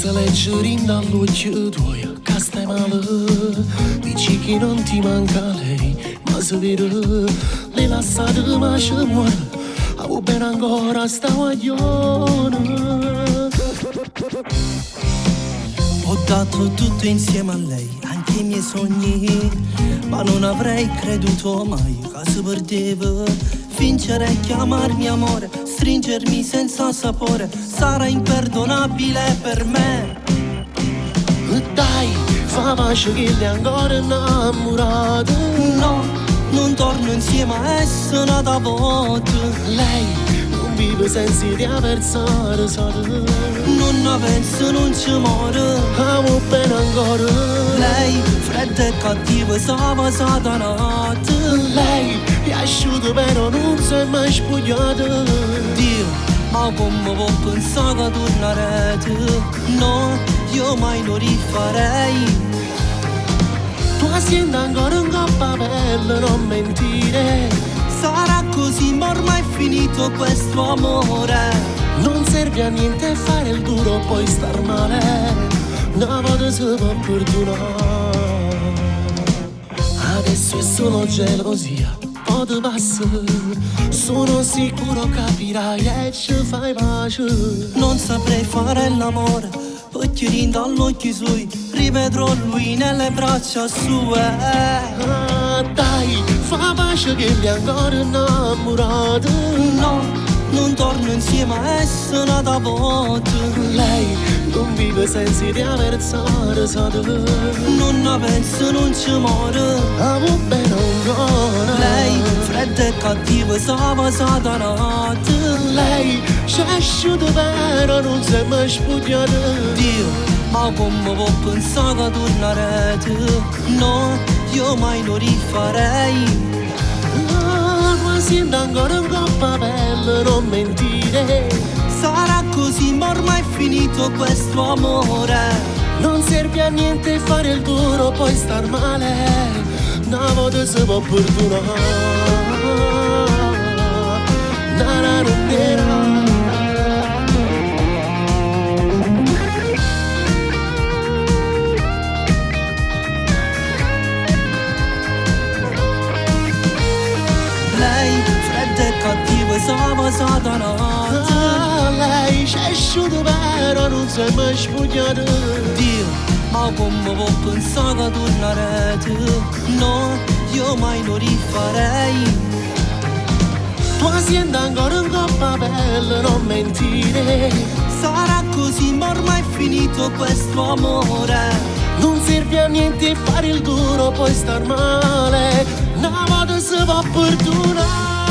Se leggeri dall'occhio tuo che stai male, dici che non ti manca lei, ma se vede le lasciate ma ci muore, avevo bene ancora sta guaglione. Ho dato tutto insieme a lei, anche i miei sogni, ma non avrei creduto mai che si perdeva. Vincere e chiamarmi amore, stringermi senza sapore, sarà imperdonabile per me. Dai, fa pace che lei è ancora innamorata. No, non torno insieme a essa nata volta. Lei non vive senza di avversare solo. Non ne penso, non ci muore. Amo bene ancora. Lei, fredda e cattiva, stava satanata. Lei è asciutta però non si è mai spogliata. Dio, ma come può pensare che tornerete? No, io mai lo rifarei. Tu senti ancora in coppa pelle, non mentire. Sarà così, ma ormai è finito questo amore. Non serve a niente fare il duro, poi star male. Una volta si può perdonare. Adesso è solo gelosia, poi ti passa. Sono sicuro capirai e ci fai pace. Non saprei fare l'amore, perché dall'occhio suoi rivedrò lui nelle braccia sue. Ah, dai, fa pace che lei è ancora innamorata. No, non torno insieme a essa nata volta. Lei non vive senza di avversare solo. Non ne penso, non ci muore. Amo bene ancora. Lei, fredda e cattiva, stava satanata. Lei ci è asciutta però non si è mai spogliata. Dio, ma come può pensare che tornerete? No, io mai lo rifarei. Ma senti ancora in coppa pelle, non mentire. Sarà così, ma ormai è finito questo amore. Non serve a niente fare il duro, poi star male. Una volta si può perdonare. Na na na na. Lei, fredda e cattiva, stava satanata. Lei ci è asciutta però non si è mai spogliata. Dio, ma come può pensare che tornerete? No, io mai lo rifarei. Tu senti ancora in coppa pelle, non mentire. Sarà così, ma ormai è finito questo amore. Non serve a niente fare il duro, poi star male. Una volta si può perdonare.